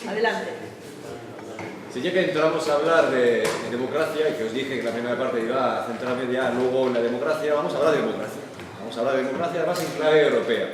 Adelante. Si ya que entramos a hablar de democracia, y que os dije que en la primera parte iba a centrarme ya luego en la democracia, vamos a hablar de democracia. Vamos a hablar de democracia además en clave europea.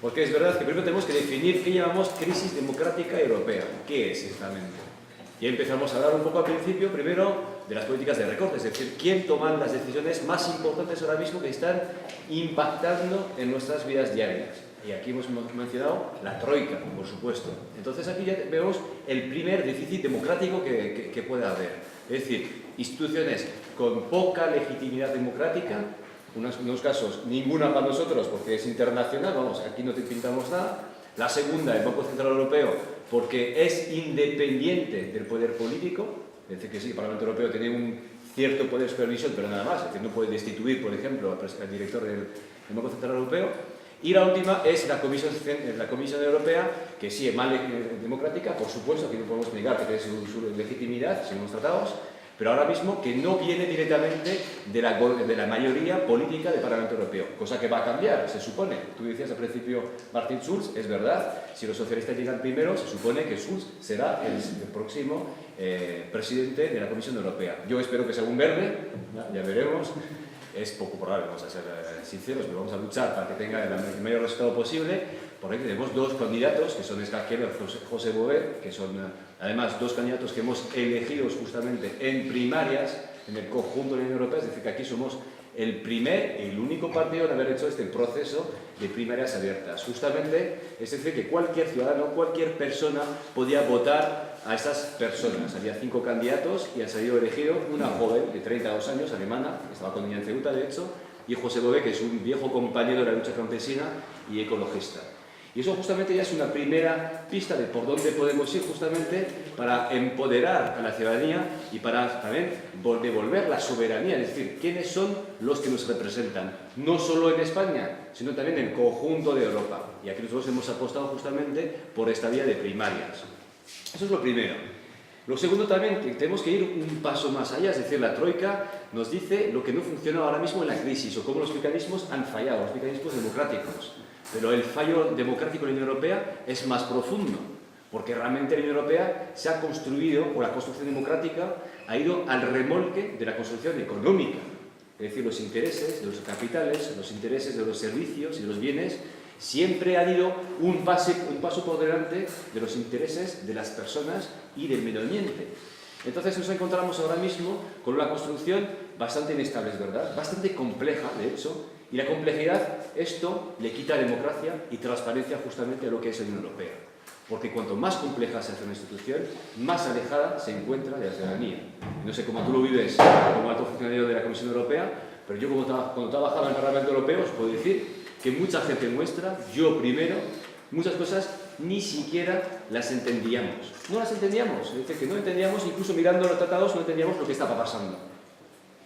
Porque es verdad que primero tenemos que definir qué llamamos crisis democrática europea. ¿Qué es exactamente? Y empezamos a hablar un poco al principio, primero, de las políticas de recorte, es decir, quién toma las decisiones más importantes ahora mismo que están impactando en nuestras vidas diarias. Y aquí hemos mencionado la troika, por supuesto. Entonces aquí ya vemos el primer déficit democrático que puede haber. Es decir, instituciones con poca legitimidad democrática, en unos casos ninguna para nosotros porque es internacional, vamos, aquí no te pintamos nada. La segunda, el Banco Central Europeo, porque es independiente del poder político, es decir, que sí, el Parlamento Europeo tiene un cierto poder de supervisión, pero nada más, es decir, no puede destituir, por ejemplo, al director del Banco Central Europeo. Y la última es la Comisión Europea, que sí es más democrática, por supuesto, aquí no podemos negar que tiene su legitimidad, según los tratados, pero ahora mismo que no viene directamente de la mayoría política del Parlamento Europeo, cosa que va a cambiar, se supone. Tú decías al principio Martin Schulz, es verdad, si los socialistas llegan primero, se supone que Schulz será el próximo presidente de la Comisión Europea. Yo espero que sea un verde, ya veremos. Es poco probable, vamos a ser sinceros, pero vamos a luchar para que tenga el mayor resultado posible, porque tenemos dos candidatos, que son Ska Keller y José Bové, que son además dos candidatos que hemos elegido justamente en primarias, en el conjunto de la Unión Europea, es decir, que aquí somos el primer y el único partido en haber hecho este proceso de primarias abiertas. Justamente, es decir, que cualquier ciudadano, cualquier persona podía votar a estas personas. Había 5 candidatos y han salido elegidos una joven de 32 años, alemana, que estaba con ella en Ceuta, de hecho, y José Bové, que es un viejo compañero de la lucha campesina y ecologista. Y eso justamente ya es una primera pista de por dónde podemos ir justamente para empoderar a la ciudadanía y para también devolver la soberanía, es decir, quiénes son los que nos representan, no solo en España, sino también en el conjunto de Europa. Y aquí nosotros hemos apostado justamente por esta vía de primarias. Eso es lo primero. Lo segundo también, que tenemos que ir un paso más allá, es decir, la troika nos dice lo que no funciona ahora mismo en la crisis o cómo los mecanismos han fallado, los mecanismos democráticos. Pero el fallo democrático en la Unión Europea es más profundo, porque realmente la Unión Europea se ha construido, o la construcción democrática ha ido al remolque de la construcción económica. Es decir, los intereses de los capitales, los intereses de los servicios y de los bienes siempre han ido un paso por delante de los intereses de las personas y del medio ambiente. Entonces nos encontramos ahora mismo con una construcción bastante inestable, es verdad, bastante compleja, de hecho, y la complejidad, esto le quita democracia y transparencia justamente a lo que es la Unión Europea. Porque cuanto más compleja se hace una institución, más alejada se encuentra de la ciudadanía. No sé cómo tú lo vives como alto funcionario de la Comisión Europea, pero yo cuando trabajaba en el Parlamento Europeo os puedo decir que mucha gente nuestra, yo primero, muchas cosas ni siquiera las entendíamos. No las entendíamos, es decir, que no entendíamos, incluso mirando los tratados no entendíamos lo que estaba pasando.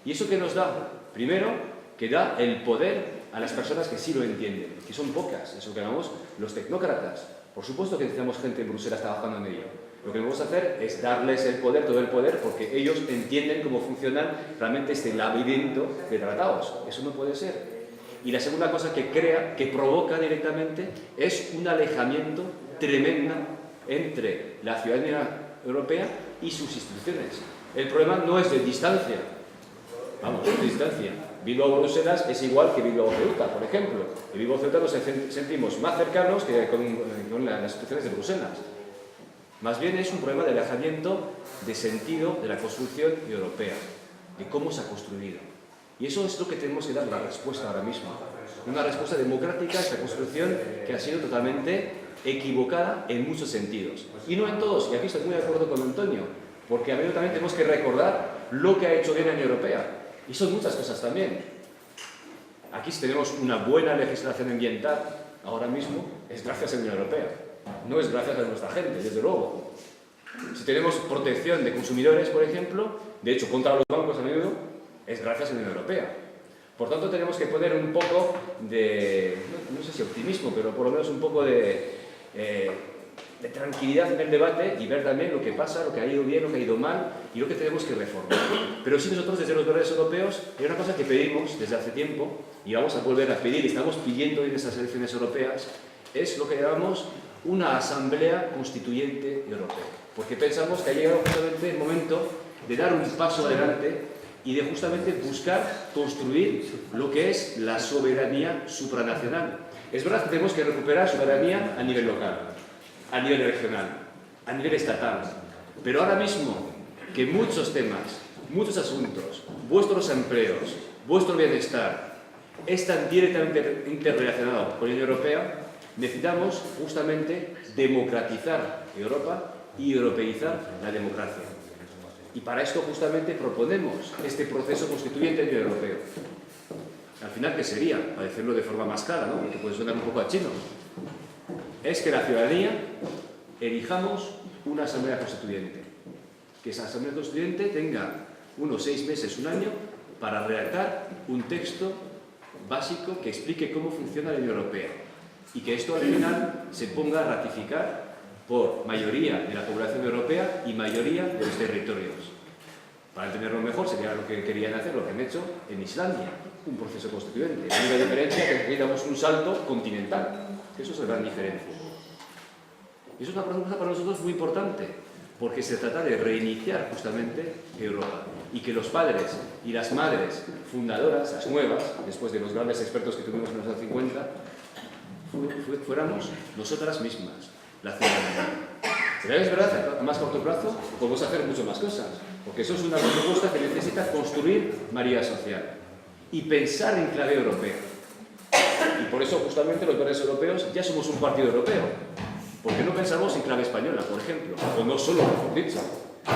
¿Y eso qué nos da? Primero, que da el poder a las personas que sí lo entienden, que son pocas, eso que llamamos los tecnócratas. Por supuesto que necesitamos gente en Bruselas trabajando en ello. Lo que debemos hacer es darles el poder, todo el poder, porque ellos entienden cómo funcionan realmente este laberinto de tratados. Eso no puede ser. Y la segunda cosa que provoca directamente es un alejamiento tremendo entre la ciudadanía europea y sus instituciones. El problema no es de distancia. Vamos, de distancia. Bilbao-Bruselas es igual que Bilbao-Ceuta, por ejemplo. En Bilbao-Ceuta nos sentimos más cercanos que con las instituciones de Bruselas. Más bien es un problema de alejamiento de sentido de la construcción europea, de cómo se ha construido. Y eso es lo que tenemos que dar la respuesta ahora mismo. Una respuesta democrática a esta construcción que ha sido totalmente equivocada en muchos sentidos. Y no en todos, y aquí estoy muy de acuerdo con Antonio, porque a menudo también tenemos que recordar lo que ha hecho bien la Unión Europea. Y son muchas cosas también. Aquí si tenemos una buena legislación ambiental, ahora mismo, es gracias a la Unión Europea. No es gracias a nuestra gente, desde luego. Si tenemos protección de consumidores, por ejemplo, de hecho, contra los bancos a menudo, es gracias a la Unión Europea. Por tanto, tenemos que poner un poco de, no sé si optimismo, pero por lo menos un poco de tranquilidad en el debate y ver también lo que pasa, lo que ha ido bien, lo que ha ido mal y lo que tenemos que reformar. Pero sí, nosotros desde los verdes europeos hay una cosa que pedimos desde hace tiempo y vamos a volver a pedir, y estamos pidiendo en estas elecciones europeas, es lo que llamamos una asamblea constituyente europea, porque pensamos que ha llegado justamente el momento de dar un paso adelante y de justamente buscar construir lo que es la soberanía supranacional. Es verdad que tenemos que recuperar soberanía a nivel local, a nivel regional, a nivel estatal, pero ahora mismo que muchos temas, muchos asuntos, vuestros empleos, vuestro bienestar, están directamente interrelacionados con la Unión Europea, necesitamos justamente democratizar Europa y europeizar la democracia. Y para esto justamente proponemos este proceso constituyente a nivel europeo. Al final, ¿qué sería? Para decirlo de forma más clara, ¿no? Porque puede sonar un poco a chino. Es que la ciudadanía elijamos una asamblea constituyente. Que esa asamblea constituyente tenga unos 6 meses, un año, para redactar un texto básico que explique cómo funciona la Unión Europea. Y que esto al final se ponga a ratificar por mayoría de la población europea y mayoría de los territorios. Para entenderlo mejor, sería lo que querían hacer, lo que han hecho en Islandia, un proceso constituyente. La única diferencia es que aquí damos un salto continental. Eso es la gran diferencia. Y eso es una cosa para nosotros muy importante, porque se trata de reiniciar justamente Europa. Y que los padres y las madres fundadoras, las nuevas, después de los grandes expertos que tuvimos en los años 50, fuéramos nosotras mismas, la ciudadanía. Pero es verdad, a más corto plazo podemos hacer mucho más cosas, porque eso es una propuesta que necesita construir mayoría social y pensar en clave europea. Y por eso justamente los verdes europeos ya somos un partido europeo, porque no pensamos en clave española, por ejemplo, o no solo, mejor dicho.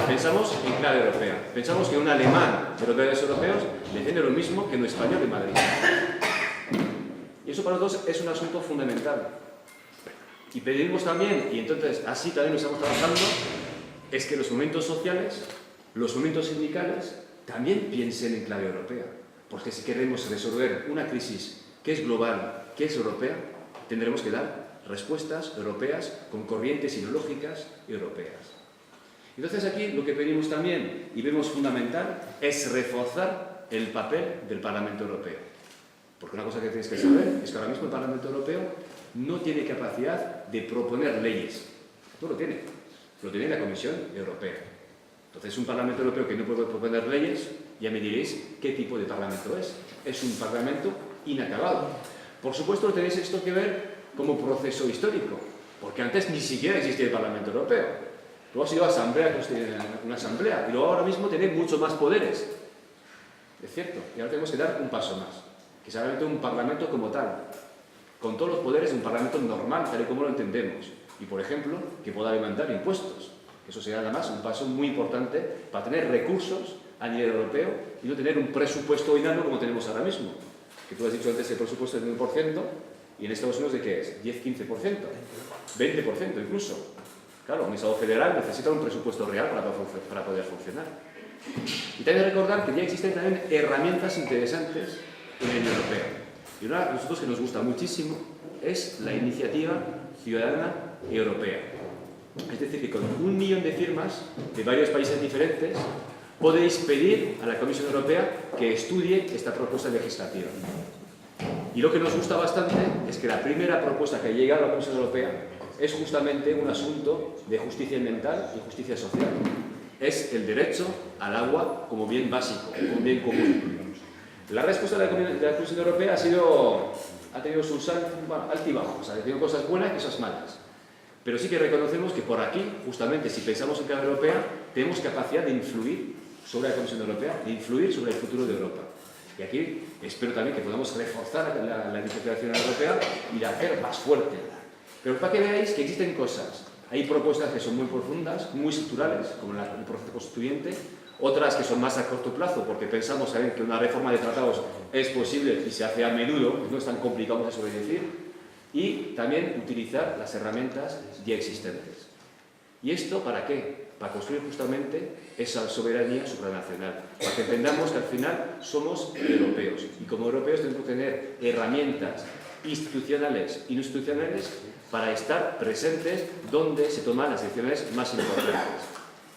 Pensamos en clave europea. Pensamos que un alemán de los verdes europeos defiende lo mismo que un español en Madrid. Y eso para nosotros es un asunto fundamental. Y pedimos también, y entonces así también lo estamos trabajando, es que los movimientos sociales, los movimientos sindicales, también piensen en clave europea. Porque si queremos resolver una crisis que es global, que es europea, tendremos que dar respuestas europeas con corrientes ideológicas europeas. Entonces aquí lo que pedimos también, y vemos fundamental, es reforzar el papel del Parlamento Europeo. Porque una cosa que tenéis que saber es que ahora mismo el Parlamento Europeo no tiene capacidad de proponer leyes. No lo tiene. Lo tiene la Comisión Europea. Entonces, un Parlamento Europeo que no puede proponer leyes, ya me diréis qué tipo de Parlamento es. Es un Parlamento inacabado. Por supuesto, lo tenéis esto que ver como proceso histórico, porque antes ni siquiera existía el Parlamento Europeo. Luego ha sido una asamblea, y luego ahora mismo tenéis mucho más poderes. Es cierto, y ahora tenemos que dar un paso más, que sea realmente un Parlamento como tal, con todos los poderes de un Parlamento normal, tal y como lo entendemos. Y, por ejemplo, que pueda demandar impuestos. Eso sería además un paso muy importante para tener recursos a nivel europeo y no tener un presupuesto enano como tenemos ahora mismo. Que tú has dicho antes el presupuesto es del 1%, y en Estados Unidos ¿de qué es? 10-15%, 20% incluso. Claro, un Estado federal necesita un presupuesto real para poder funcionar. Y también recordar que ya existen también herramientas interesantes en la Unión Europea. Y una de nosotros que nos gusta muchísimo es la iniciativa ciudadana europea. Es decir, que con 1 millón de firmas de varios países diferentes podéis pedir a la Comisión Europea que estudie esta propuesta legislativa. Y lo que nos gusta bastante es que la primera propuesta que ha llegado a la Comisión Europea es justamente un asunto de justicia ambiental y justicia social. Es el derecho al agua como bien básico, como bien común. La respuesta de la Comisión Europea ha tenido sus altibajos, ha tenido cosas buenas y cosas malas. Pero sí que reconocemos que por aquí, justamente, si pensamos en clave europea, tenemos capacidad de influir sobre la Comisión Europea, de influir sobre el futuro de Europa. Y aquí espero también que podamos reforzar la iniciativa ciudadana europea y la hacer más fuerte. Pero para que veáis que existen cosas. Hay propuestas que son muy profundas, muy estructurales, como el proceso constituyente, otras que son más a corto plazo, porque pensamos también que una reforma de tratados es posible y se hace a menudo, no es tan complicado eso de decir, y también utilizar las herramientas ya existentes. ¿Y esto para qué? Para construir justamente esa soberanía supranacional, para que entendamos que al final somos europeos, y como europeos tenemos que tener herramientas institucionales e institucionales para estar presentes donde se toman las decisiones más importantes.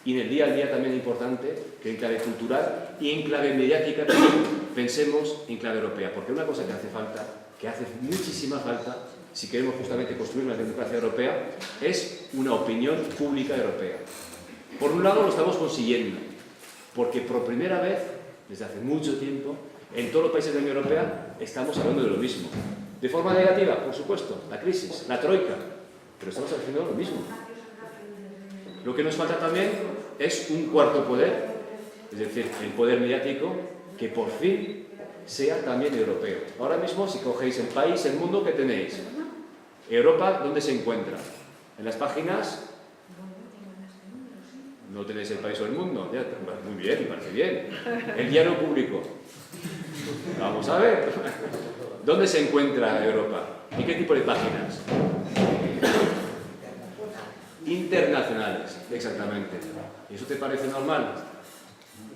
Y en el día a día también es importante que en clave cultural y en clave mediática también pensemos en clave europea, porque una cosa que hace falta, que hace muchísima falta, si queremos justamente construir una democracia europea, es una opinión pública europea. Por un lado lo estamos consiguiendo, porque por primera vez, desde hace mucho tiempo, en todos los países de la Unión Europea estamos hablando de lo mismo. De forma negativa, por supuesto, la crisis, la troika, pero estamos haciendo lo mismo. Lo que nos falta también es un cuarto poder, es decir, el poder mediático, que por fin sea también europeo. Ahora mismo, si cogéis el país, el mundo, ¿qué tenéis? Europa, ¿dónde se encuentra? En las páginas, no tenéis el país o el mundo. Ya, muy bien, me parece bien. El diario público. Vamos a ver. ¿Dónde se encuentra Europa? ¿Y qué tipo de páginas? Internacionales, exactamente. ¿Y eso te parece normal?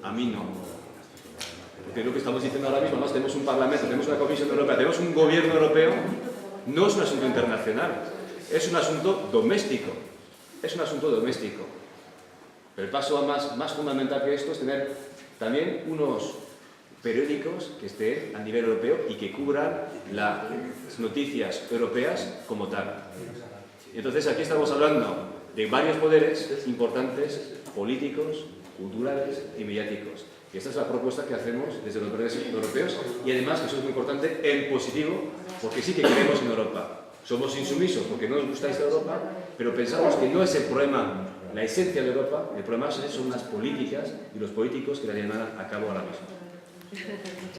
A mí no. Porque lo que estamos diciendo ahora mismo, además tenemos un Parlamento, tenemos una Comisión Europea, tenemos un gobierno europeo, no es un asunto internacional, es un asunto doméstico. Es un asunto doméstico. Pero el paso más fundamental que esto es tener también unos periódicos que estén a nivel europeo y que cubran las noticias europeas como tal. Entonces aquí estamos hablando de varios poderes importantes, políticos, culturales y mediáticos. Y esta es la propuesta que hacemos desde los verdes europeos y además, eso es muy importante, en positivo, porque sí que creemos en Europa. Somos insumisos porque no nos gusta esta Europa, pero pensamos que no es el problema, la esencia de Europa, el problema son las políticas y los políticos que la llevan a cabo ahora mismo.